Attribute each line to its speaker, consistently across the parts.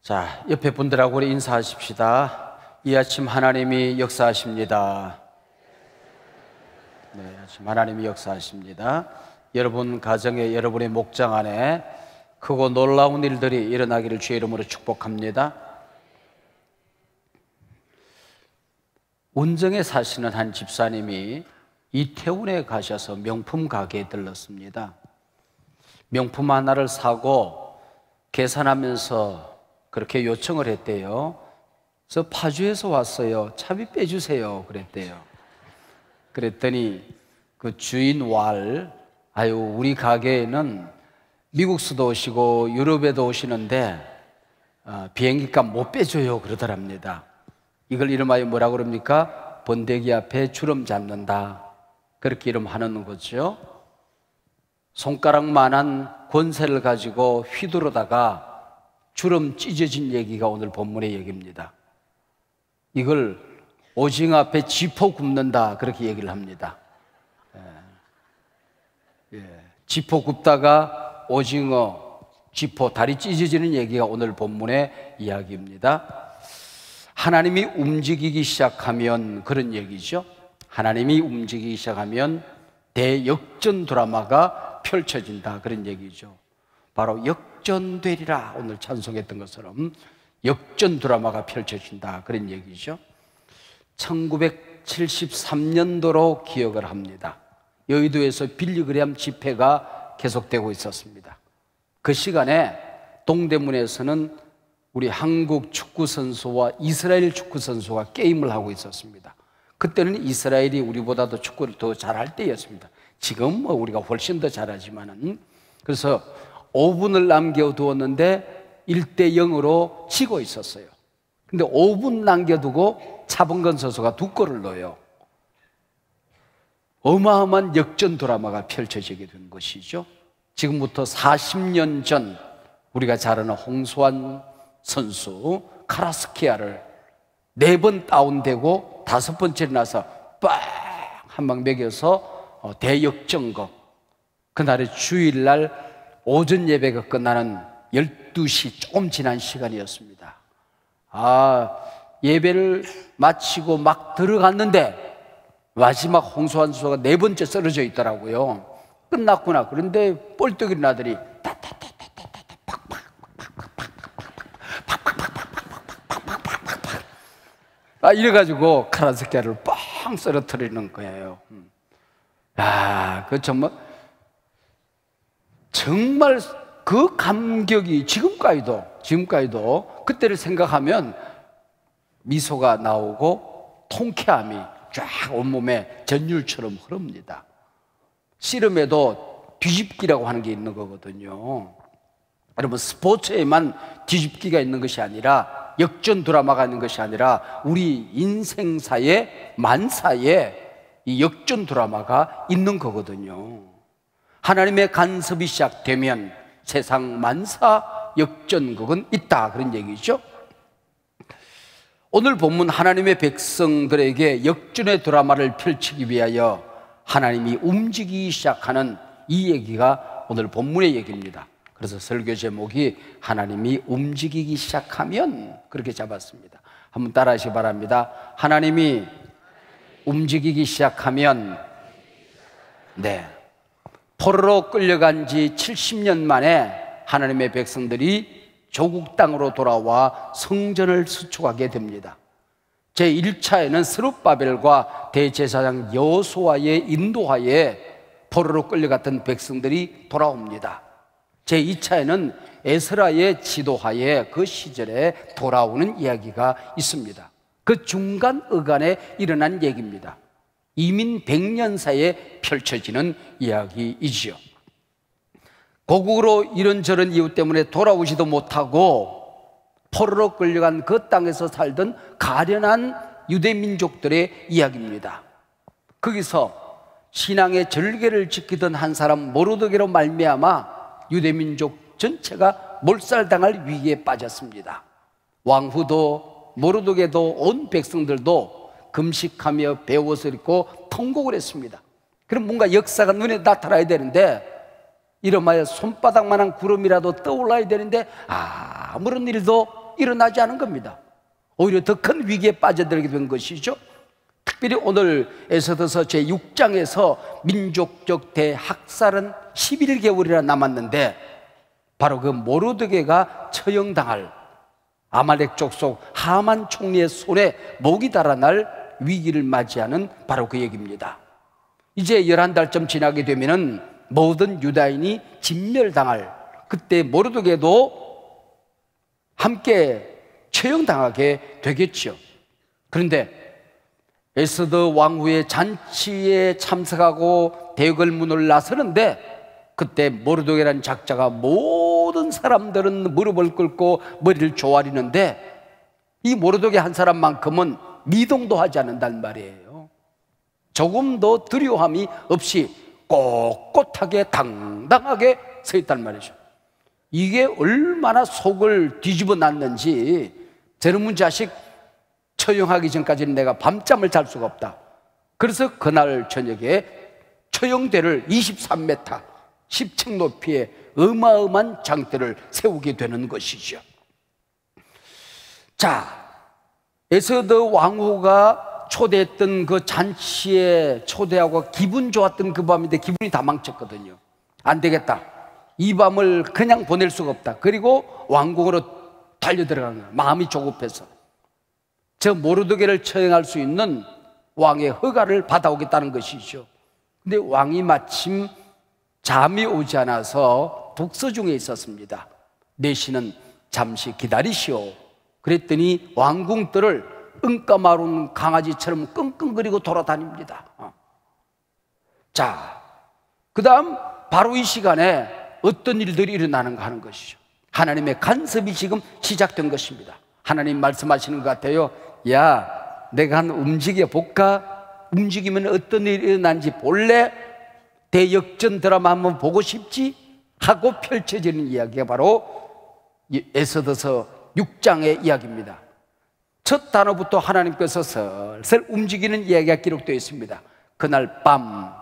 Speaker 1: 자, 옆에 분들하고 우리 인사하십시다. 이 아침 하나님이 역사하십니다. 네, 아침 하나님이 역사하십니다. 여러분 가정에, 여러분의 목장 안에 크고 놀라운 일들이 일어나기를 주의 이름으로 축복합니다. 운정에 사시는 한 집사님이 이태원에 가셔서 명품 가게에 들렀습니다. 명품 하나를 사고 계산하면서 그렇게 요청을 했대요. 저 파주에서 왔어요. 차비 빼주세요. 그랬대요. 그랬더니 그 주인 아유, 우리 가게에는 미국 수도 오시고 유럽에도 오시는데 비행기값 못 빼줘요. 그러더랍니다. 이걸 이름하여 뭐라고 그럽니까? 번데기 앞에 주름 잡는다. 그렇게 이름하는 거죠. 손가락만한 권세를 가지고 휘두르다가 주름 찢어진 얘기가 오늘 본문의 얘기입니다. 이걸 오징어 앞에 지포 굽는다, 그렇게 얘기를 합니다. 지포 굽다가 오징어, 지포, 다리 찢어지는 얘기가 오늘 본문의 이야기입니다. 하나님이 움직이기 시작하면 그런 얘기죠. 하나님이 움직이기 시작하면 대역전 드라마가 펼쳐진다, 그런 얘기죠. 바로 역전되리라, 오늘 찬송했던 것처럼 역전 드라마가 펼쳐진다, 그런 얘기죠. 1973년도로 기억을 합니다. 여의도에서 빌리그레암 집회가 계속되고 있었습니다. 그 시간에 동대문에서는 우리 한국 축구 선수와 이스라엘 축구 선수가 게임을 하고 있었습니다. 그때는 이스라엘이 우리보다도 축구를 더 잘할 때였습니다. 지금 우리가 훨씬 더 잘하지만은, 그래서 5분을 남겨두었는데 1대0으로 지고 있었어요. 근데 5분 남겨두고 차범근 선수가 2골을 넣어요. 어마어마한 역전 드라마가 펼쳐지게 된 것이죠. 지금부터 40년 전 우리가 잘 아는 홍수환 선수 카라스키아를 4번 다운되고 5번째로 나서 빵! 한 방 먹여서 대역전극. 그날의 주일날 오전 예배가 끝나는 12시 조금 지난 시간이었습니다. 예배를 마치고 막 들어갔는데 마지막 홍수환 선수가 4번째 쓰러져 있더라고요. 끝났구나. 그런데 뻘떡 일어난 아들이 이래가지고 카라스키아를 빵 쓰러뜨리는 거예요. 그 정말 그 감격이 지금까지도 그때를 생각하면 미소가 나오고 통쾌함이 쫙 온몸에 전율처럼 흐릅니다. 씨름에도 뒤집기라고 하는 게 있는 거거든요. 여러분, 스포츠에만 뒤집기가 있는 것이 아니라, 역전 드라마가 있는 것이 아니라 우리 인생사에, 만사에 이 역전 드라마가 있는 거거든요. 하나님의 간섭이 시작되면 세상 만사 역전극은 있다, 그런 얘기죠. 오늘 본문 하나님의 백성들에게 역전의 드라마를 펼치기 위하여 하나님이 움직이기 시작하는 이 얘기가 오늘 본문의 얘기입니다. 그래서 설교 제목이 하나님이 움직이기 시작하면, 그렇게 잡았습니다. 한번 따라 하시기 바랍니다. 하나님이 움직이기 시작하면. 포로로 끌려간 지 70년 만에 하나님의 백성들이 조국 땅으로 돌아와 성전을 수축하게 됩니다. 제1차에는 스룹바벨과 대제사장 여호수아의 인도하에 포로로 끌려갔던 백성들이 돌아옵니다. 제2차에는 에스라의 지도하에 그 시절에 돌아오는 이야기가 있습니다. 그 중간 어간에 일어난 얘기입니다. 이민 100년 사이에 펼쳐지는 이야기이지요. 고국으로 이런저런 이유 때문에 돌아오지도 못하고 포로로 끌려간 그 땅에서 살던 가련한 유대민족들의 이야기입니다. 거기서 신앙의 절개를 지키던 한 사람 모르드게로 말미암아 유대민족 전체가 몰살당할 위기에 빠졌습니다. 왕후도 모르드게도 온 백성들도 금식하며 배옷을 입고 통곡을 했습니다. 그럼 뭔가 역사가 눈에 나타나야 되는데, 이름하여 손바닥만한 구름이라도 떠올라야 되는데 아무런 일도 일어나지 않은 겁니다. 오히려 더 큰 위기에 빠져들게 된 것이죠. 특별히 오늘 에스더서 제6장에서 민족적 대학살은 11개월이나 남았는데 바로 그 모르드게가 처형당할 아말렉 족속 하만 총리의 손에 목이 달아날 위기를 맞이하는 바로 그 얘기입니다. 이제 11달쯤 지나게 되면은 모든 유다인이 진멸당할, 그때 모르드게도 함께 처형당하게 되겠죠. 그런데 에스더 왕후의 잔치에 참석하고 대궐문을 나서는데 그때 모르드게라는 작자가 모든 사람들은 무릎을 꿇고 머리를 조아리는데 이 모르드게 한 사람만큼은 미동도 하지 않는단 말이에요. 조금도 두려움이 없이 꼿꼿하게 당당하게 서 있단 말이죠. 이게 얼마나 속을 뒤집어 놨는지, 저놈의 자식 처형하기 전까지는 내가 밤잠을 잘 수가 없다. 그래서 그날 저녁에 처형대를 23m 10층 높이의 어마어마한 장대를 세우게 되는 것이죠. 자, 에스더 왕후가 초대했던 그 잔치에 초대하고 기분 좋았던 그 밤인데 기분이 다 망쳤거든요. 안 되겠다, 이 밤을 그냥 보낼 수가 없다. 그리고 왕궁으로 달려들어가는 거예요. 마음이 조급해서 저 모르드게를 처형할 수 있는 왕의 허가를 받아오겠다는 것이죠. 근데 왕이 마침 잠이 오지 않아서 독서 중에 있었습니다. 내시는 잠시 기다리시오. 그랬더니 왕궁들을 응까마른 강아지처럼 끙끙거리고 돌아다닙니다. 자, 그 다음 바로 이 시간에 어떤 일들이 일어나는가 하는 것이죠. 하나님의 간섭이 지금 시작된 것입니다. 하나님 말씀하시는 것 같아요. 야, 내가 한 움직여 볼까? 움직이면 어떤 일이 일어나는지 볼래? 대역전 드라마 한번 보고 싶지? 하고 펼쳐지는 이야기가 바로 에스더서 6장의 이야기입니다. 첫 단어부터 하나님께서 슬슬 움직이는 이야기가 기록되어 있습니다. 그날 밤,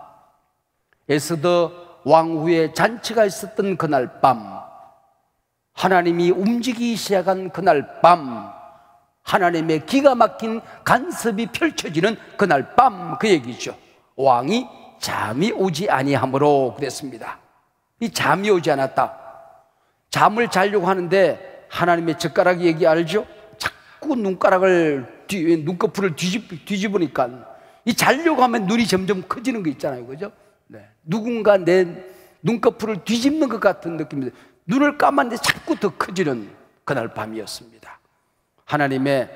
Speaker 1: 에스더 왕후의 잔치가 있었던 그날 밤, 하나님이 움직이기 시작한 그날 밤, 하나님의 기가 막힌 간섭이 펼쳐지는 그날 밤, 그 얘기죠. 왕이 잠이 오지 아니하므로 그랬습니다. 이 잠이 오지 않았다. 잠을 자려고 하는데 하나님의 젓가락 얘기 알죠? 자꾸 눈꺼풀을 뒤집으니까 이 자려고 하면 눈이 점점 커지는 거 있잖아요, 그죠? 네. 누군가 내 눈꺼풀을 뒤집는 것 같은 느낌인데 눈을 감았는데 자꾸 더 커지는 그날 밤이었습니다. 하나님의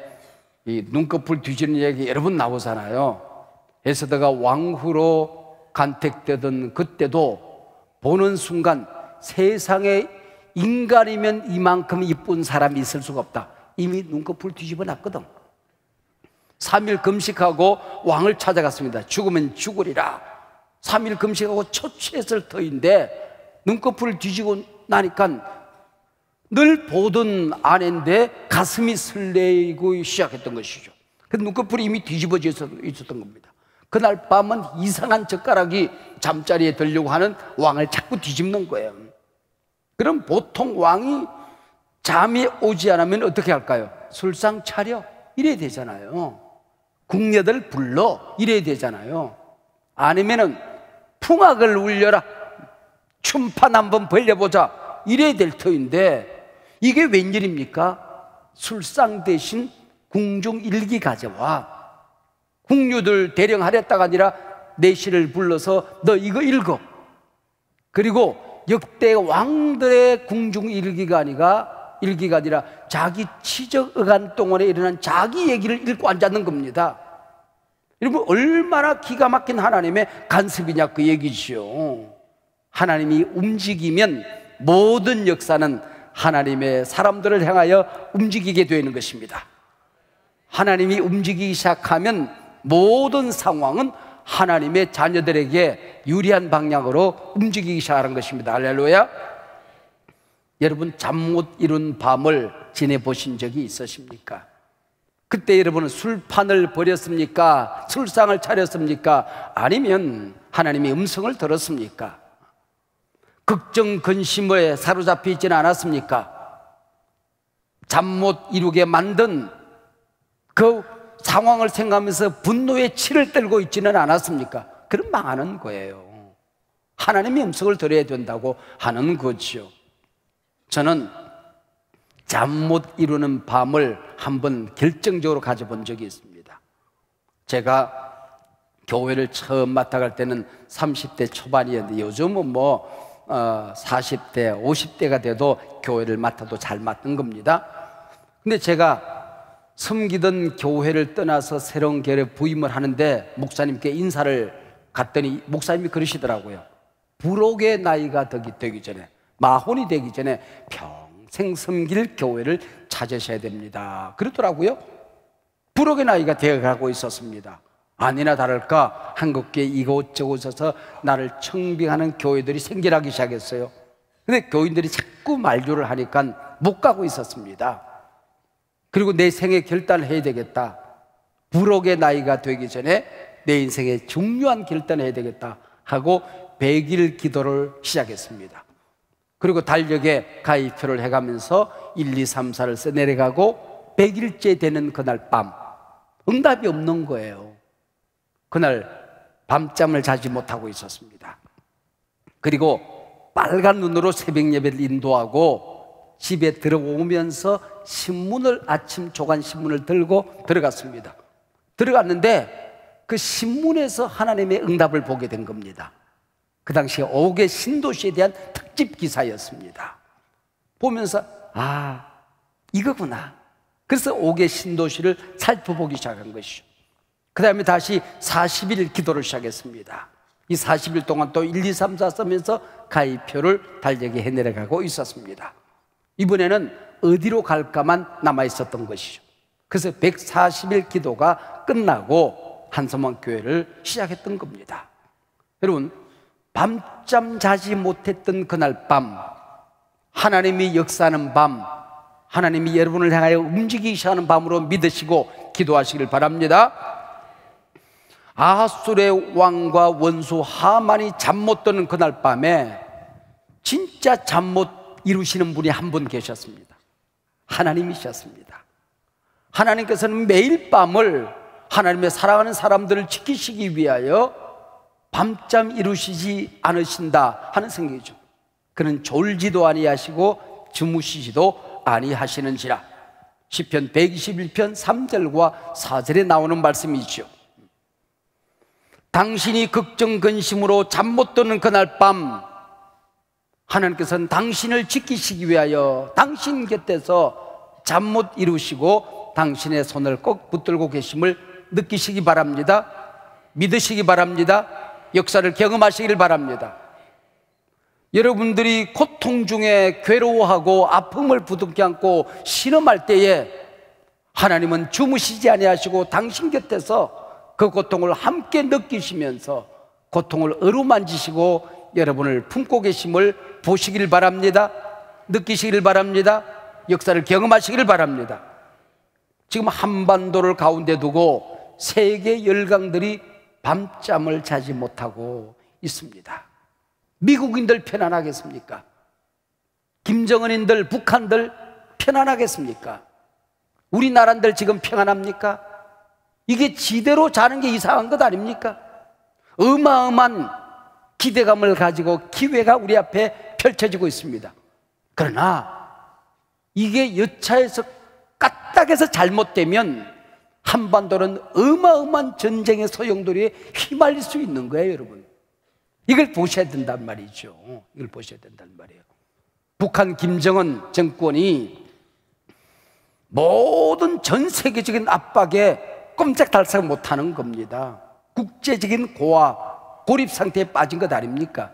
Speaker 1: 이 눈꺼풀 뒤집는 얘기 여러 번 나오잖아요. 에스더가 왕후로 간택되던 그때도 보는 순간 세상에 인간이면 이만큼 이쁜 사람이 있을 수가 없다. 이미 눈꺼풀 뒤집어 놨거든. 3일 금식하고 왕을 찾아갔습니다. 죽으면 죽으리라. 3일 금식하고 초췌했을 터인데 눈꺼풀을 뒤지고 나니까 늘 보던 아내인데 가슴이 설레고 시작했던 것이죠. 그 눈꺼풀이 이미 뒤집어져 있었던 겁니다. 그날 밤은 이상한 젓가락이 잠자리에 들려고 하는 왕을 자꾸 뒤집는 거예요. 그럼 보통 왕이 잠이 오지 않으면 어떻게 할까요? 술상 차려 이래야 되잖아요. 궁녀들 불러 이래야 되잖아요. 아니면은 풍악을 울려라, 춤판 한번 벌려보자 이래야 될 터인데 이게 웬일입니까? 술상 대신 궁중 일기 가져와. 궁녀들 대령하랬다가 아니라 내시를 불러서 너 이거 읽어. 그리고 역대 왕들의 궁중 일기가 아니라 자기 치적 어간 동안에 일어난 자기 얘기를 읽고 앉았는 겁니다. 여러분, 얼마나 기가 막힌 하나님의 간섭이냐 그 얘기죠. 하나님이 움직이면 모든 역사는 하나님의 사람들을 향하여 움직이게 되는 것입니다. 하나님이 움직이기 시작하면 모든 상황은 하나님의 자녀들에게 유리한 방향으로 움직이기 시작하는 것입니다. 할렐루야. 여러분, 잠 못 이룬 밤을 지내보신 적이 있으십니까? 그때 여러분은 술판을 벌였습니까? 술상을 차렸습니까? 아니면 하나님의 음성을 들었습니까? 걱정 근심에 사로잡혀 있지는 않았습니까? 잠 못 이루게 만든 그 상황을 생각하면서 분노의 치를 떨고 있지는 않았습니까? 그럼 망하는 거예요. 하나님의 음성을 들어야 된다고 하는 거죠. 저는 잠 못 이루는 밤을 한번 결정적으로 가져본 적이 있습니다. 제가 교회를 처음 맡아갈 때는 30대 초반이었는데 요즘은 40대, 50대가 돼도 교회를 맡아도 잘 맡는 겁니다. 근데 제가 섬기던 교회를 떠나서 새로운 교회에 부임을 하는데 목사님께 인사를 갔더니 목사님이 그러시더라고요. 부록의 나이가 되기 전에, 마혼이 되기 전에 평생 섬길 교회를 찾으셔야 됩니다. 그러더라고요. 부록의 나이가 되어가고 있었습니다. 아니나 다를까 한국교회 이곳저곳에서 나를 청빙하는 교회들이 생겨나기 시작했어요. 근데 교인들이 자꾸 말조를 하니까 못 가고 있었습니다. 그리고 내 생애 결단을 해야 되겠다. 부록의 나이가 되기 전에 내 인생에 중요한 결단을 해야 되겠다 하고 100일 기도를 시작했습니다. 그리고 달력에 가입표를 해가면서 1, 2, 3, 4를 써내려가고 100일째 되는 그날 밤 응답이 없는 거예요. 그날 밤잠을 자지 못하고 있었습니다. 그리고 빨간 눈으로 새벽 예배를 인도하고 집에 들어오면서 신문을, 아침 조간 신문을 들고 들어갔습니다. 들어갔는데 그 신문에서 하나님의 응답을 보게 된 겁니다. 그 당시에 옥의 신도시에 대한 특집 기사였습니다. 보면서 이거구나. 그래서 옥의 신도시를 살펴보기 시작한 것이죠. 그 다음에 다시 40일 기도를 시작했습니다. 이 40일 동안 또 1, 2, 3, 4 쓰면서 가입표를 달력에 해내려가고 있었습니다. 이번에는 어디로 갈까만 남아있었던 것이죠. 그래서 140일 기도가 끝나고 한섬원 교회를 시작했던 겁니다. 여러분, 밤잠 자지 못했던 그날 밤, 하나님이 역사하는 밤, 하나님이 여러분을 향하여 움직이시 하는 밤으로 믿으시고 기도하시길 바랍니다. 아하술의 왕과 원수 하만이 잠 못 드는 그날 밤에 진짜 잠 못 이루시는 분이 한 분 계셨습니다. 하나님이셨습니다. 하나님께서는 매일 밤을 하나님의 사랑하는 사람들을 지키시기 위하여 밤잠 이루시지 않으신다 하는 생각이죠. 그는 졸지도 아니하시고 주무시지도 아니하시는지라. 시편 121편 3절과 4절에 나오는 말씀이죠. 당신이 걱정 근심으로 잠 못 드는 그날 밤, 하나님께서는 당신을 지키시기 위하여 당신 곁에서 잠 못 이루시고 당신의 손을 꼭 붙들고 계심을 느끼시기 바랍니다. 믿으시기 바랍니다. 역사를 경험하시길 바랍니다. 여러분들이 고통 중에 괴로워하고 아픔을 부둥켜 안고 신음할 때에 하나님은 주무시지 아니하시고 당신 곁에서 그 고통을 함께 느끼시면서 고통을 어루만지시고 여러분을 품고 계심을 보시길 바랍니다. 느끼시길 바랍니다. 역사를 경험하시길 바랍니다. 지금 한반도를 가운데 두고 세계 열강들이 밤잠을 자지 못하고 있습니다. 미국인들 편안하겠습니까? 김정은인들, 북한들 편안하겠습니까? 우리나라들 지금 평안합니까? 이게 지대로 자는 게 이상한 것 아닙니까? 어마어마한 기대감을 가지고 기회가 우리 앞에 펼쳐지고 있습니다. 그러나 이게 여차에서 까딱해서 잘못되면 한반도는 어마어마한 전쟁의 소용돌이에 휘말릴 수 있는 거예요, 여러분. 이걸 보셔야 된단 말이죠. 이걸 보셔야 된단 말이에요. 북한 김정은 정권이 모든 전 세계적인 압박에 꼼짝달싹 못하는 겁니다. 국제적인 고립 상태에 빠진 것 아닙니까?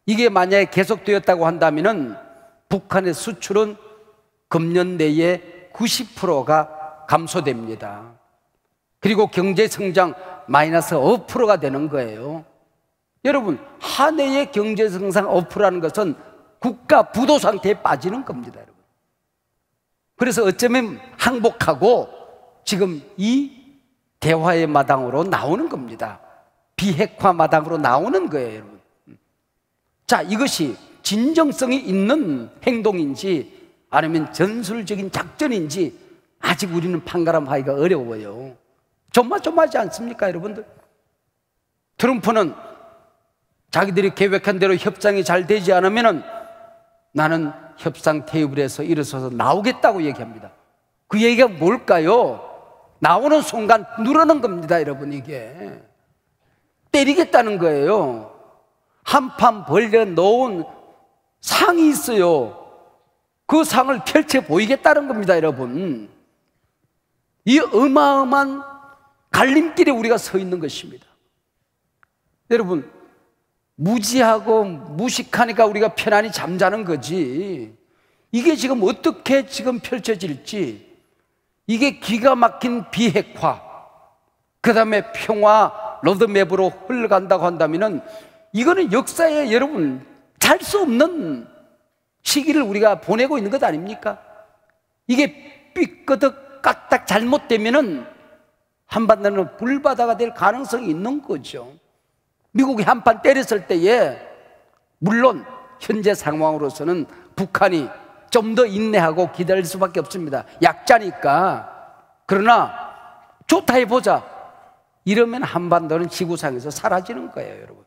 Speaker 1: 이게 만약에 계속되었다고 한다면 북한의 수출은 금년 내에 90%가 감소됩니다. 그리고 경제 성장 마이너스 5%가 되는 거예요. 여러분, 한 해의 경제 성장 5%라는 것은 국가 부도 상태에 빠지는 겁니다, 여러분. 그래서 어쩌면 항복하고 지금 이 대화의 마당으로 나오는 겁니다. 비핵화 마당으로 나오는 거예요, 여러분. 자, 이것이 진정성이 있는 행동인지 아니면 전술적인 작전인지 아직 우리는 판가름하기가 어려워요. 조마조마하지 않습니까, 여러분들? 트럼프는 자기들이 계획한 대로 협상이 잘 되지 않으면 나는 협상 테이블에서 일어서서 나오겠다고 얘기합니다. 그 얘기가 뭘까요? 나오는 순간 누르는 겁니다, 여러분. 이게 때리겠다는 거예요. 한판 벌려 놓은 상이 있어요. 그 상을 펼쳐 보이겠다는 겁니다, 여러분. 이 어마어마한 갈림길에 우리가 서 있는 것입니다. 여러분, 무지하고 무식하니까 우리가 편안히 잠자는 거지, 이게 지금 어떻게 지금 펼쳐질지, 이게 기가 막힌 비핵화, 그 다음에 평화 로드맵으로 흘러간다고 한다면 이거는 역사에 여러분 잘 수 없는 시기를 우리가 보내고 있는 것 아닙니까? 이게 삐끄덕 까딱 잘못되면은 한반도는 불바다가 될 가능성이 있는 거죠. 미국이 한판 때렸을 때에 물론 현재 상황으로서는 북한이 좀 더 인내하고 기다릴 수밖에 없습니다. 약자니까. 그러나 좋다 해보자 이러면 한반도는 지구상에서 사라지는 거예요, 여러분.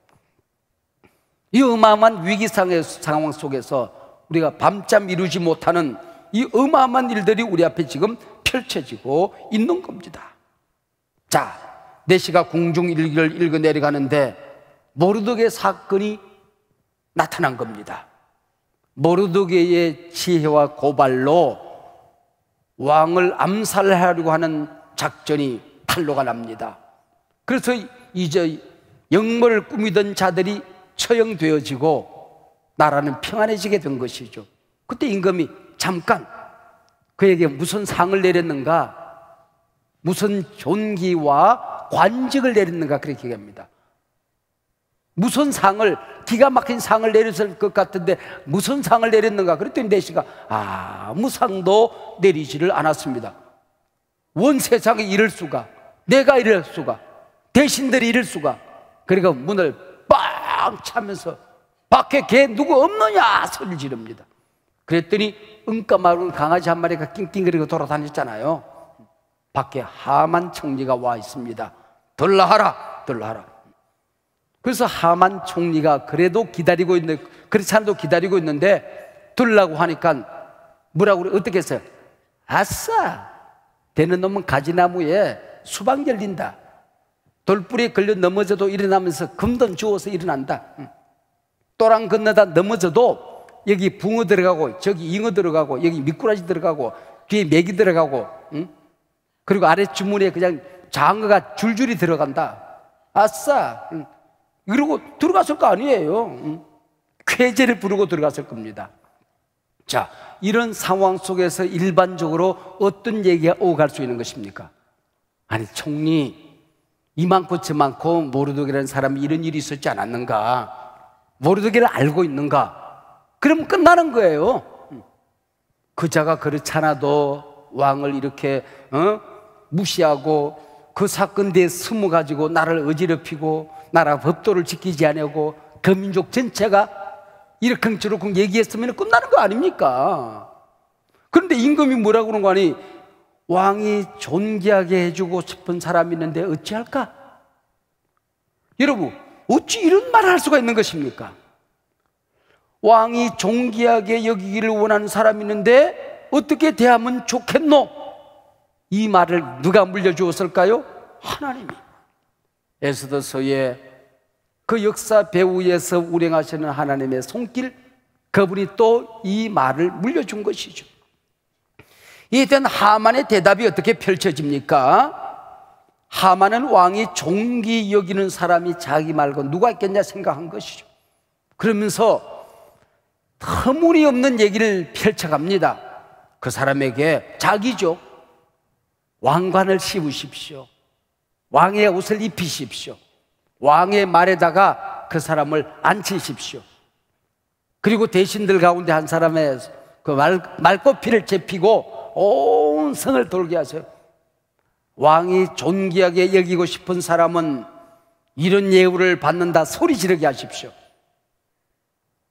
Speaker 1: 이 어마어마한 위기상의 상황 속에서 우리가 밤잠 이루지 못하는 이 어마어마한 일들이 우리 앞에 지금 펼쳐지고 있는 겁니다. 자, 내시가 공중일기를 읽어 내려가는데 모르드게의 사건이 나타난 겁니다. 모르드게의 지혜와 고발로 왕을 암살하려고 하는 작전이 탄로가 납니다. 그래서 이제 역모를 꾸미던 자들이 처형되어지고 나라는 평안해지게 된 것이죠. 그때 임금이 잠깐 그에게 무슨 상을 내렸는가, 무슨 존귀와 관직을 내렸는가 그렇게 얘기합니다. 무슨 상을, 기가 막힌 상을 내렸을 것 같은데 무슨 상을 내렸는가 그랬더니 내시가 아무 상도 내리지를 않았습니다. 원 세상에 이럴 수가, 내가 이럴 수가, 대신들이 이럴 수가. 그러니까 문을 빵 차면서 밖에 개 누구 없느냐 소리를 지릅니다. 그랬더니 은까마른 강아지 한 마리가 낑낑거리고 돌아다녔잖아요. 밖에 하만 총리가 와 있습니다. 들라하라, 들라하라. 그래서 하만 총리가 그래도 기다리고 있는데, 그렇지 않아도 기다리고 있는데 들라고 하니까 뭐라고 그래? 어떻게 했어요? 아싸, 되는 놈은 가지나무에 수박 열린다. 돌뿌리에 걸려 넘어져도 일어나면서 금돈 주워서 일어난다. 또랑 건너다 넘어져도 여기 붕어 들어가고 저기 잉어 들어가고 여기 미꾸라지 들어가고 뒤에 메기 들어가고, 그리고 아래 주머니에 그냥 장어가 줄줄이 들어간다. 아싸. 그리고 들어갔을 거 아니에요. 쾌제를 부르고 들어갔을 겁니다. 자, 이런 상황 속에서 일반적으로 어떤 얘기가 오갈 수 있는 것입니까? 아니, 총리, 이만큼 저만큼 모르드게라는 사람이 이런 일이 있었지 않았는가? 모르드게를 알고 있는가? 그럼 끝나는 거예요. 그자가 그렇지 않아도 왕을 이렇게 무시하고 그 사건 뒤에 숨어가지고 나라를 어지럽히고 나라 법도를 지키지 않고 그 민족 전체가 이러쿵저러쿵 얘기했으면 끝나는 거 아닙니까? 그런데 임금이 뭐라고 그러는 거 아니? 왕이 존귀하게 해주고 싶은 사람이 있는데 어찌할까? 여러분, 어찌 이런 말을 할 수가 있는 것입니까? 왕이 존귀하게 여기기를 원하는 사람이 있는데 어떻게 대하면 좋겠노? 이 말을 누가 물려주었을까요? 하나님이. 에스더서의 그 역사 배후에서 운행하시는 하나님의 손길, 그분이 또 이 말을 물려준 것이죠. 이에 대한 하만의 대답이 어떻게 펼쳐집니까? 하만은 왕이 존귀 여기는 사람이 자기 말고 누가 있겠냐 생각한 것이죠. 그러면서 터무니없는 얘기를 펼쳐갑니다. 그 사람에게 자기죠. 왕관을 씌우십시오. 왕의 옷을 입히십시오. 왕의 말에다가 그 사람을 앉히십시오. 그리고 대신들 가운데 한 사람의 그 말꼬피를 제피고 온 성을 돌게 하세요. 왕이 존귀하게 여기고 싶은 사람은 이런 예우를 받는다 소리 지르게 하십시오.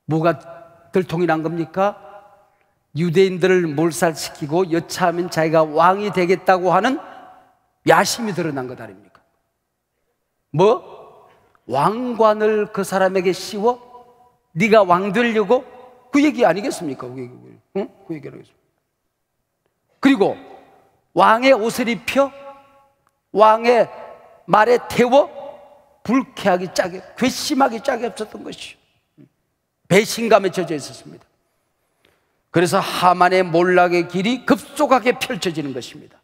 Speaker 1: 뭐가 들통이 난 겁니까? 유대인들을 몰살시키고 여차하면 자기가 왕이 되겠다고 하는 야심이 드러난 것 아닙니까? 뭐? 왕관을 그 사람에게 씌워? 네가 왕 되려고? 그 얘기 아니겠습니까? 그 얘기 아니겠습니까? 그리고 왕의 옷을 입혀 왕의 말에 태워 불쾌하기 짝이, 괘씸하기 짝이 없었던 것이죠. 배신감에 젖어 있었습니다. 그래서 하만의 몰락의 길이 급속하게 펼쳐지는 것입니다.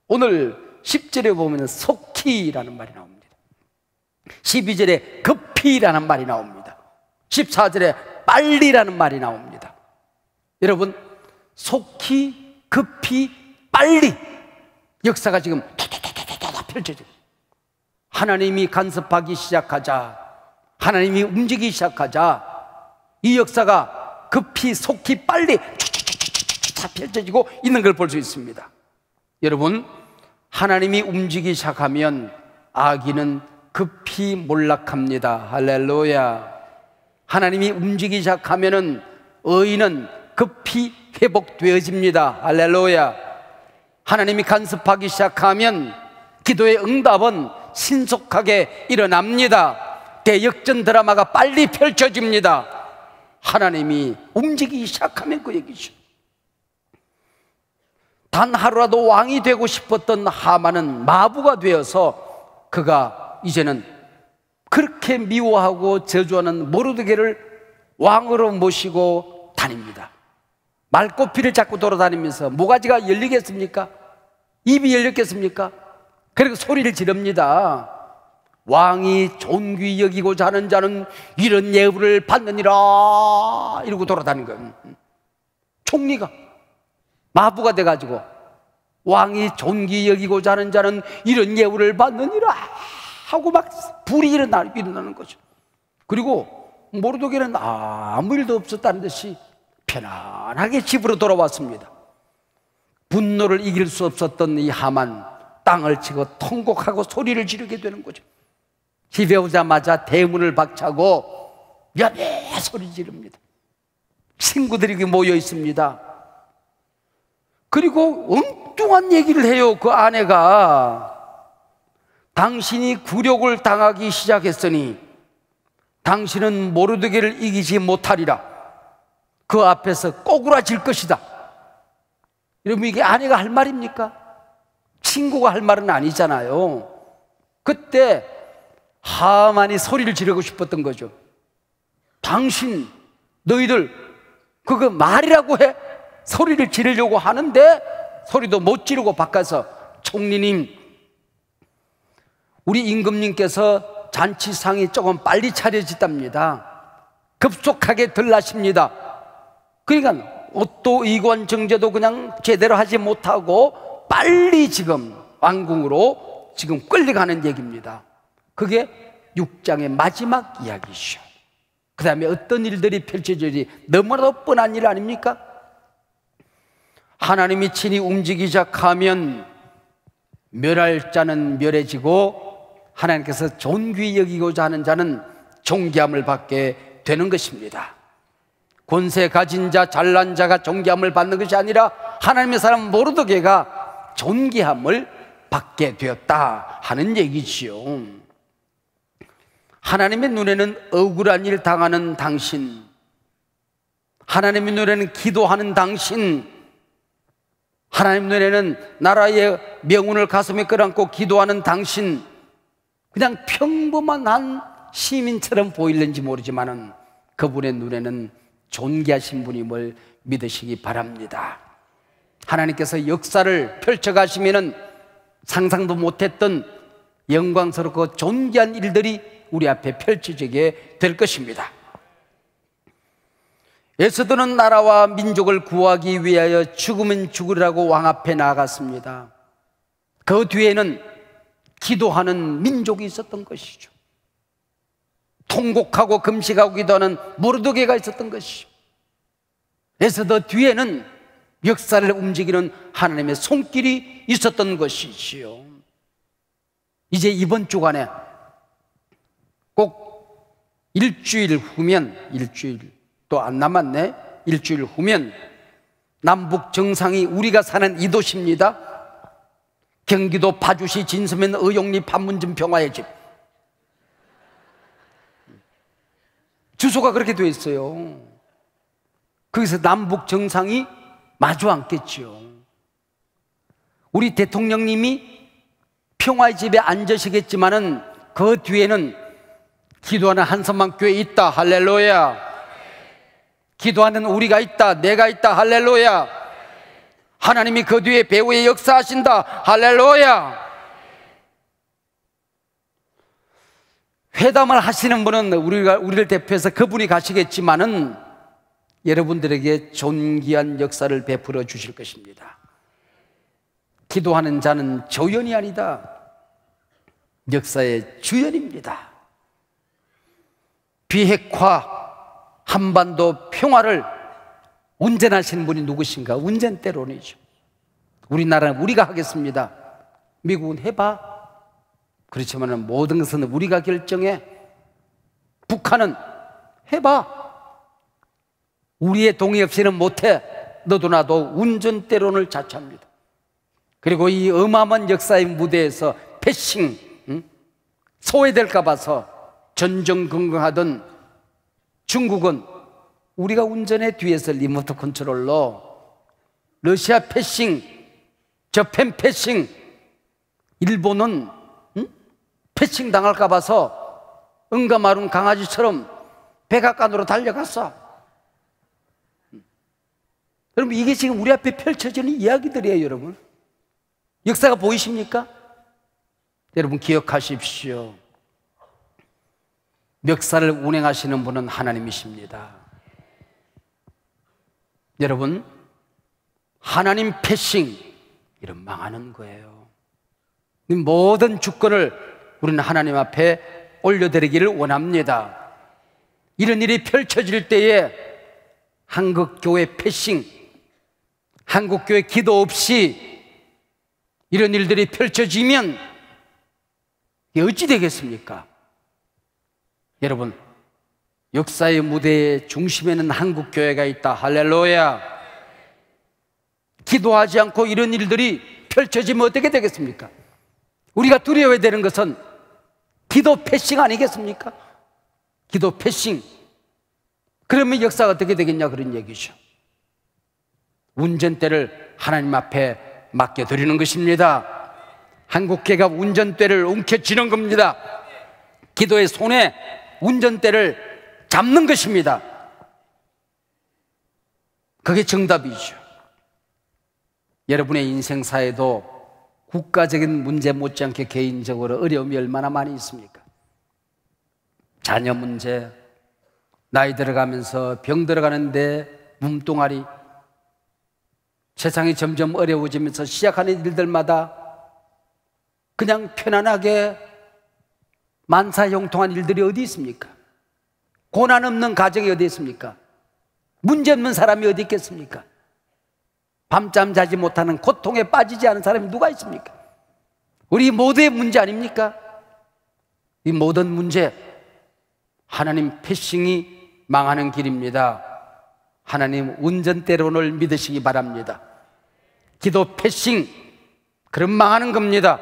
Speaker 1: 오늘 10절에 보면 속히라는 말이 나옵니다. 12절에 급히라는 말이 나옵니다. 14절에 빨리라는 말이 나옵니다. 여러분, 속히, 급히, 빨리 역사가 지금 다다다다다 펼쳐지고, 하나님이 간섭하기 시작하자, 하나님이 움직이기 시작하자 이 역사가 급히, 속히, 빨리 쫙 펼쳐지고 있는 걸 볼 수 있습니다. 여러분, 하나님이 움직이기 시작하면 악인은 급히 몰락합니다. 할렐루야. 하나님이 움직이기 시작하면 의인은 급히 회복되어집니다. 할렐루야. 하나님이 간섭하기 시작하면 기도의 응답은 신속하게 일어납니다. 대역전 드라마가 빨리 펼쳐집니다. 하나님이 움직이기 시작하면 그 얘기죠. 단 하루라도 왕이 되고 싶었던 하만은 마부가 되어서 그가 이제는 그렇게 미워하고 저주하는 모르드게를 왕으로 모시고 다닙니다. 말꼬피를 잡고 돌아다니면서 모가지가 열리겠습니까? 입이 열렸겠습니까? 그리고 소리를 지릅니다. 왕이 존귀 여기고자 하는 자는 이런 예우를 받느니라, 이러고 돌아다니는 거예요. 총리가 마부가 돼가지고 왕이 존귀 여기고자 하는 자는 이런 예우를 받느니라 하고 막 불이 일어나는 거죠. 그리고 모르드게는 아무 일도 없었다는 듯이 편안하게 집으로 돌아왔습니다. 분노를 이길 수 없었던 이 하만, 땅을 치고 통곡하고 소리를 지르게 되는 거죠. 집에 오자마자 대문을 박차고 야매 소리 지릅니다. 친구들이 모여 있습니다. 그리고 엉뚱한 얘기를 해요. 그 아내가 당신이 굴욕을 당하기 시작했으니 당신은 모르드게를 이기지 못하리라. 그 앞에서 꼬꾸라질 것이다. 여러분, 이게 아내가 할 말입니까? 친구가 할 말은 아니잖아요. 그때 하만이 소리를 지르고 싶었던 거죠. 당신, 너희들 그거 말이라고 해? 소리를 지르려고 하는데 소리도 못 지르고 바꿔서, 총리님, 우리 임금님께서 잔치상이 조금 빨리 차려졌답니다. 급속하게 들나십니다. 그러니까 옷도 이관 정제도 그냥 제대로 하지 못하고 빨리 지금 왕궁으로 지금 끌려가는 얘기입니다. 그게 6장의 마지막 이야기죠. 그 다음에 어떤 일들이 펼쳐질지 너무나도 뻔한 일 아닙니까? 하나님이 친히 움직이기 시작하면 멸할 자는 멸해지고 하나님께서 존귀 여기고자 하는 자는 존귀함을 받게 되는 것입니다. 권세 가진 자, 잘난 자가 존귀함을 받는 것이 아니라 하나님의 사람 모르드게가 존귀함을 받게 되었다 하는 얘기지요. 하나님의 눈에는 억울한 일 당하는 당신, 하나님의 눈에는 기도하는 당신, 하나님 눈에는 나라의 명운을 가슴에 끌어안고 기도하는 당신, 그냥 평범한 한 시민처럼 보일는지 모르지만은 그분의 눈에는 존귀하신 분임을 믿으시기 바랍니다. 하나님께서 역사를 펼쳐가시면은 상상도 못했던 영광스럽고 존귀한 일들이 우리 앞에 펼쳐지게 될 것입니다. 에스더는 나라와 민족을 구하기 위하여 죽으면 죽으리라고 왕 앞에 나아갔습니다. 그 뒤에는 기도하는 민족이 있었던 것이죠. 통곡하고 금식하고 기도하는 모르드게가 있었던 것이죠. 에스더 뒤에는 역사를 움직이는 하나님의 손길이 있었던 것이지요. 이제 이번 주간에 꼭 일주일 후면, 일주일 또 안 남았네, 일주일 후면 남북 정상이 우리가 사는 이 도시입니다. 경기도 파주시 진서면 의용리 판문점 평화의 집. 주소가 그렇게 되어 있어요. 거기서 남북 정상이 마주 앉겠죠. 우리 대통령님이 평화의 집에 앉으시겠지만은 그 뒤에는 기도하는 한성만 교회 있다. 할렐루야. 기도하는 우리가 있다. 내가 있다. 할렐루야. 하나님이 그 뒤에 배후에 역사하신다. 할렐루야. 회담을 하시는 분은 우리를 대표해서 그분이 가시겠지만은 여러분들에게 존귀한 역사를 베풀어 주실 것입니다. 기도하는 자는 조연이 아니다. 역사의 주연입니다. 비핵화, 한반도 평화를 운전하시는 분이 누구신가? 운전대론이죠. 우리나라는 우리가 하겠습니다. 미국은 해봐. 그렇지만 모든 것은 우리가 결정해. 북한은 해봐. 우리의 동의 없이는 못해. 너도 나도 운전대론을 자처합니다. 그리고 이 어마어마한 역사의 무대에서 패싱, 소외될까 봐서 전전긍긍하던 중국은 우리가 운전의 뒤에서 리모트 컨트롤로 러시아 패싱, 저펜 패싱, 일본은 패싱 당할까 봐서 응가 마른 강아지처럼 백악관으로 달려갔어. 여러분, 이게 지금 우리 앞에 펼쳐지는 이야기들이에요. 여러분, 역사가 보이십니까? 여러분 기억하십시오. 역사를 운행하시는 분은 하나님이십니다. 여러분, 하나님 패싱, 이런 망하는 거예요. 모든 주권을 우리는 하나님 앞에 올려드리기를 원합니다. 이런 일이 펼쳐질 때에 한국교회 패싱, 한국교회 기도 없이 이런 일들이 펼쳐지면 이게 어찌 되겠습니까? 여러분, 역사의 무대의 중심에는 한국교회가 있다. 할렐루야. 기도하지 않고 이런 일들이 펼쳐지면 어떻게 되겠습니까? 우리가 두려워야 되는 것은 기도 패싱 아니겠습니까? 기도 패싱. 그러면 역사가 어떻게 되겠냐, 그런 얘기죠. 운전대를 하나님 앞에 맡겨드리는 것입니다. 한국교회가 운전대를 움켜쥐는 겁니다. 기도의 손에 운전대를 잡는 것입니다. 그게 정답이죠. 여러분의 인생사에도 국가적인 문제 못지않게 개인적으로 어려움이 얼마나 많이 있습니까? 자녀 문제, 나이 들어가면서 병 들어가는데 몸뚱아리, 세상이 점점 어려워지면서 시작하는 일들마다 그냥 편안하게 만사형통한 일들이 어디 있습니까? 고난 없는 가정이 어디 있습니까? 문제 없는 사람이 어디 있겠습니까? 밤잠 자지 못하는 고통에 빠지지 않은 사람이 누가 있습니까? 우리 모두의 문제 아닙니까? 이 모든 문제, 하나님 패싱이 망하는 길입니다. 하나님 운전대론을 믿으시기 바랍니다. 기도 패싱, 그럼 망하는 겁니다.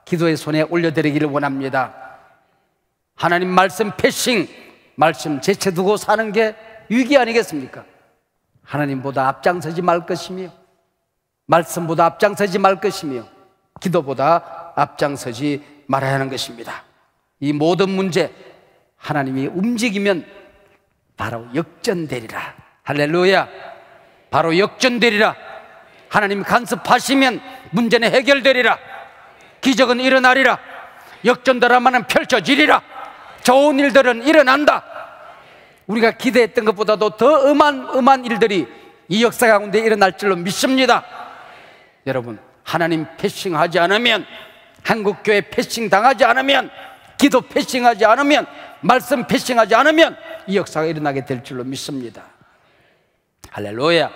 Speaker 1: 기도의 손에 올려드리기를 원합니다. 하나님 말씀 패싱, 말씀 제쳐두고 사는 게 위기 아니겠습니까? 하나님보다 앞장서지 말 것이며, 말씀보다 앞장서지 말 것이며, 기도보다 앞장서지 말아야 하는 것입니다. 이 모든 문제 하나님이 움직이면 바로 역전되리라. 할렐루야. 바로 역전되리라. 하나님 간섭하시면 문제는 해결되리라. 기적은 일어나리라. 역전 드라마는 펼쳐지리라. 좋은 일들은 일어난다. 우리가 기대했던 것보다도 더 엄한 일들이 이 역사 가운데 일어날 줄로 믿습니다. 여러분, 하나님 패싱하지 않으면, 한국교회 패싱 당하지 않으면, 기도 패싱하지 않으면, 말씀 패싱하지 않으면 이 역사가 일어나게 될 줄로 믿습니다. 할렐루야.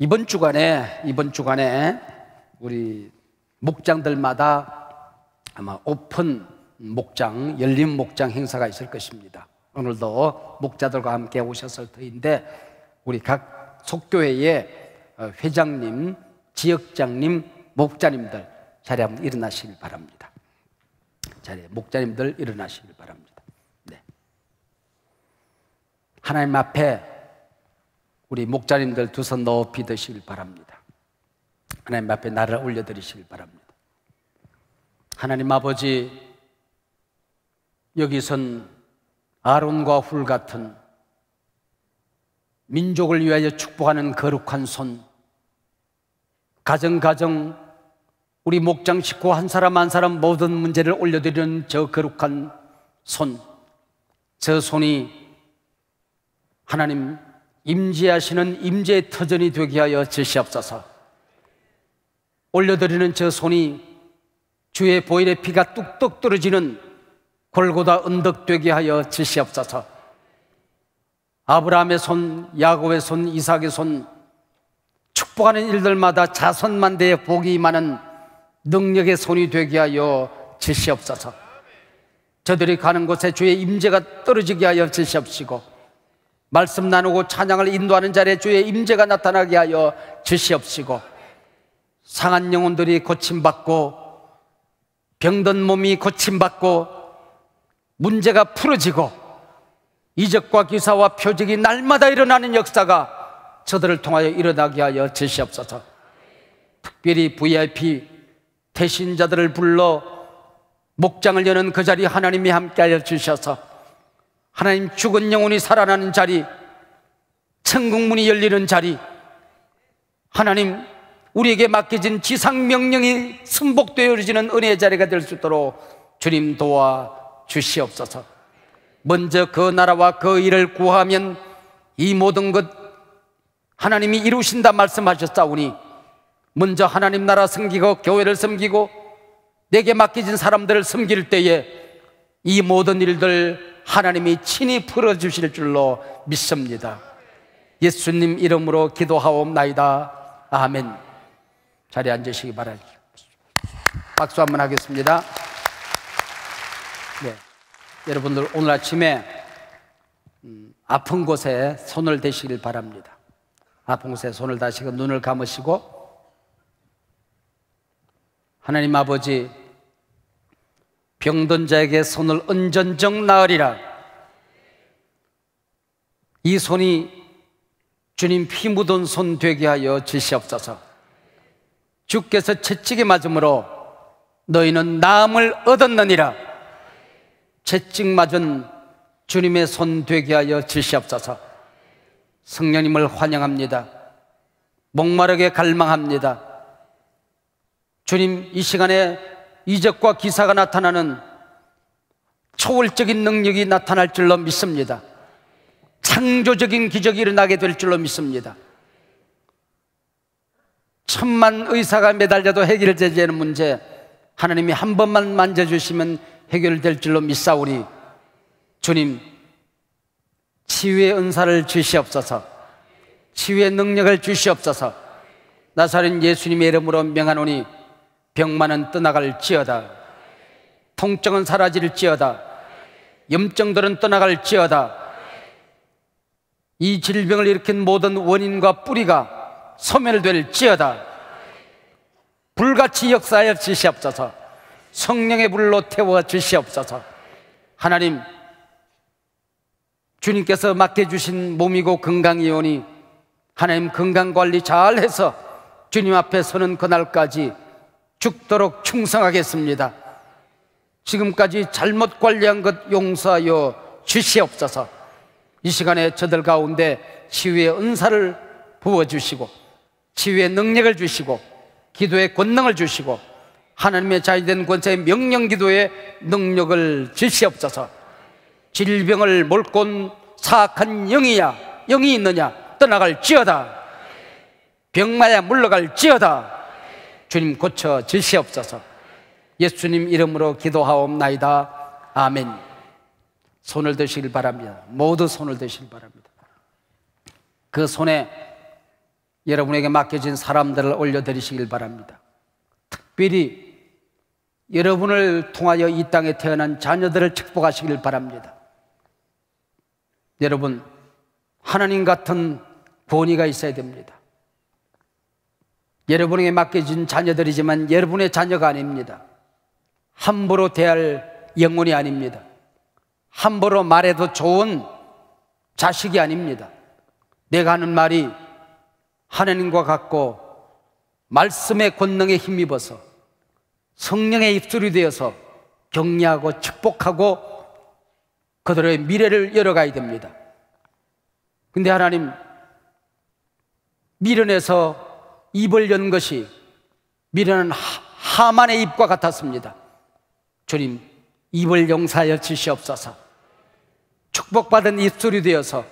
Speaker 1: 이번 주간에 우리 목장들마다 아마 오픈 목장, 열린 목장 행사가 있을 것입니다. 오늘도 목자들과 함께 오셨을 터인데 우리 각 속교회의 회장님, 지역장님, 목자님들 자리에 한번 일어나시길 바랍니다. 자리에 목자님들 일어나시길 바랍니다. 네. 하나님 앞에 우리 목자님들 두 손 높이 드시길 바랍니다. 하나님 앞에 나를 올려드리시길 바랍니다. 하나님 아버지, 여기선 아론과 훌 같은 민족을 위하여 축복하는 거룩한 손, 가정 우리 목장 식구 한 사람 한 사람 모든 문제를 올려드리는 저 거룩한 손, 저 손이 하나님 임재하시는 임재의 터전이 되게 하여 주시옵소서. 올려드리는 저 손이 주의 보혈의 피가 뚝뚝 떨어지는 골고다 언덕 되게 하여 주시옵소서. 아브라함의 손, 야곱의 손, 이삭의 손, 축복하는 일들마다 자손만대의 복이 임하는 능력의 손이 되게 하여 주시옵소서. 저들이 가는 곳에 주의 임재가 떨어지게 하여 주시옵시고, 말씀 나누고 찬양을 인도하는 자리에 주의 임재가 나타나게 하여 주시옵시고, 상한 영혼들이 고침받고 병든 몸이 고침받고 문제가 풀어지고 이적과 기사와 표적이 날마다 일어나는 역사가 저들을 통하여 일어나게 하여 주시옵소서. 특별히 VIP 대신자들을 불러 목장을 여는 그 자리 하나님이 함께하여 주셔서 하나님 죽은 영혼이 살아나는 자리, 천국문이 열리는 자리, 하나님 우리에게 맡겨진 지상명령이 승복되어지는 은혜의 자리가 될 수 있도록 주님 도와 주시옵소서. 먼저 그 나라와 그 일을 구하면 이 모든 것 하나님이 이루신다 말씀하셨사오니, 먼저 하나님 나라 섬기고 교회를 섬기고 내게 맡겨진 사람들을 섬길 때에 이 모든 일들 하나님이 친히 풀어주실 줄로 믿습니다. 예수님 이름으로 기도하옵나이다. 아멘. 자리에 앉으시기 바랍니다. 박수 한번 하겠습니다. 네. 여러분들 오늘 아침에 아픈 곳에 손을 대시길 바랍니다. 아픈 곳에 손을 다시고 눈을 감으시고, 하나님 아버지, 병든 자에게 손을 은전정 나으리라. 이 손이 주님 피 묻은 손 되게 하여 주시옵소서. 주께서 채찍에 맞음으로 너희는 나음을 얻었느니라. 채찍 맞은 주님의 손 되게 하여 주시옵소서. 성령님을 환영합니다. 목마르게 갈망합니다. 주님, 이 시간에 이적과 기사가 나타나는 초월적인 능력이 나타날 줄로 믿습니다. 창조적인 기적이 일어나게 될 줄로 믿습니다. 천만 의사가 매달려도 해결되지 않는 문제, 하나님이 한 번만 만져주시면 해결될 줄로 믿사오니, 주님, 치유의 은사를 주시옵소서. 치유의 능력을 주시옵소서. 나사렛 예수님의 이름으로 명하노니 병만은 떠나갈지어다. 통증은 사라질지어다. 염증들은 떠나갈지어다. 이 질병을 일으킨 모든 원인과 뿌리가 소멸될지어다. 불같이 역사하여 주시옵소서. 성령의 불로 태워 주시옵소서. 하나님, 주님께서 맡겨주신 몸이고 건강이오니 하나님 건강관리 잘해서 주님 앞에 서는 그날까지 죽도록 충성하겠습니다. 지금까지 잘못 관리한 것 용서하여 주시옵소서. 이 시간에 저들 가운데 치유의 은사를 부어주시고 치유의 능력을 주시고 기도의 권능을 주시고 하나님의 자유된 권세의 명령기도의 능력을 주시옵소서. 질병을 몰고 온 사악한 영이 있느냐 떠나갈지어다. 병마야 물러갈지어다. 주님 고쳐 주시옵소서. 예수님 이름으로 기도하옵나이다. 아멘. 손을 드시길 바랍니다. 모두 손을 드시길 바랍니다. 그 손에 여러분에게 맡겨진 사람들을 올려드리시길 바랍니다. 특별히 여러분을 통하여 이 땅에 태어난 자녀들을 축복하시길 바랍니다. 여러분, 하나님 같은 권위가 있어야 됩니다. 여러분에게 맡겨진 자녀들이지만 여러분의 자녀가 아닙니다. 함부로 대할 영혼이 아닙니다. 함부로 말해도 좋은 자식이 아닙니다. 내가 하는 말이 하나님과 같고 말씀의 권능에 힘입어서 성령의 입술이 되어서 격려하고 축복하고 그들의 미래를 열어가야 됩니다. 근데 하나님, 미련해서 입을 연 것이 미련한 하만의 입과 같았습니다. 주님, 입을 용서하여 주시옵소서. 축복받은 입술이 되어서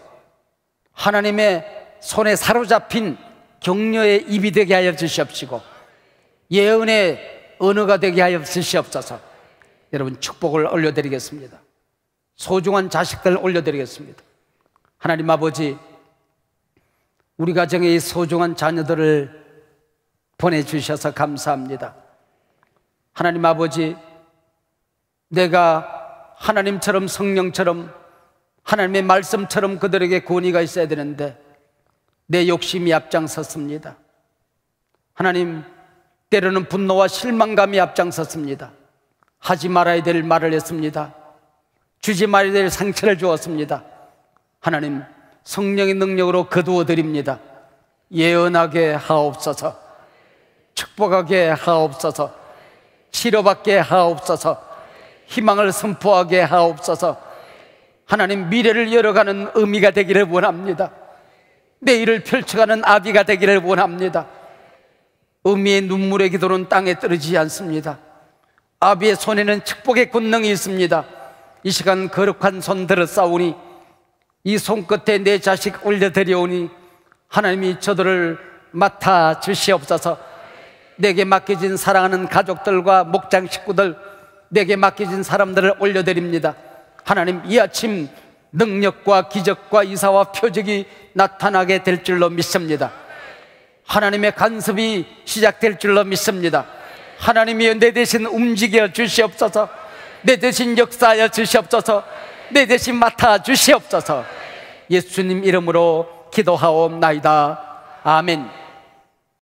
Speaker 1: 하나님의 손에 사로잡힌 격려의 입이 되게 하여 주시옵시고 예언의 언어가 되게 하여 주시옵소서. 여러분, 축복을 올려드리겠습니다. 소중한 자식들 올려드리겠습니다. 하나님 아버지, 우리 가정에 이 소중한 자녀들을 보내주셔서 감사합니다. 하나님 아버지, 내가 하나님처럼 성령처럼 하나님의 말씀처럼 그들에게 권위가 있어야 되는데 내 욕심이 앞장섰습니다. 하나님, 때로는 분노와 실망감이 앞장섰습니다. 하지 말아야 될 말을 했습니다. 주지 말아야 될 상처를 주었습니다. 하나님, 성령의 능력으로 거두어 드립니다. 예언하게 하옵소서, 축복하게 하옵소서, 치료받게 하옵소서, 희망을 선포하게 하옵소서. 하나님, 미래를 열어가는 의미가 되기를 원합니다. 내일을 펼쳐가는 아비가 되기를 원합니다. 의미의 눈물의 기도는 땅에 떨어지지 않습니다. 아비의 손에는 축복의 권능이 있습니다. 이 시간 거룩한 손 들어 싸우니 이 손끝에 내 자식 올려드려오니 하나님이 저들을 맡아 주시옵소서. 내게 맡겨진 사랑하는 가족들과 목장 식구들, 내게 맡겨진 사람들을 올려드립니다. 하나님, 이 아침 능력과 기적과 이사와 표적이 나타나게 될 줄로 믿습니다. 하나님의 간섭이 시작될 줄로 믿습니다. 하나님이 내 대신 움직여 주시옵소서. 내 대신 역사하여 주시옵소서. 내 대신 맡아 주시옵소서. 예수님 이름으로 기도하옵나이다. 아멘.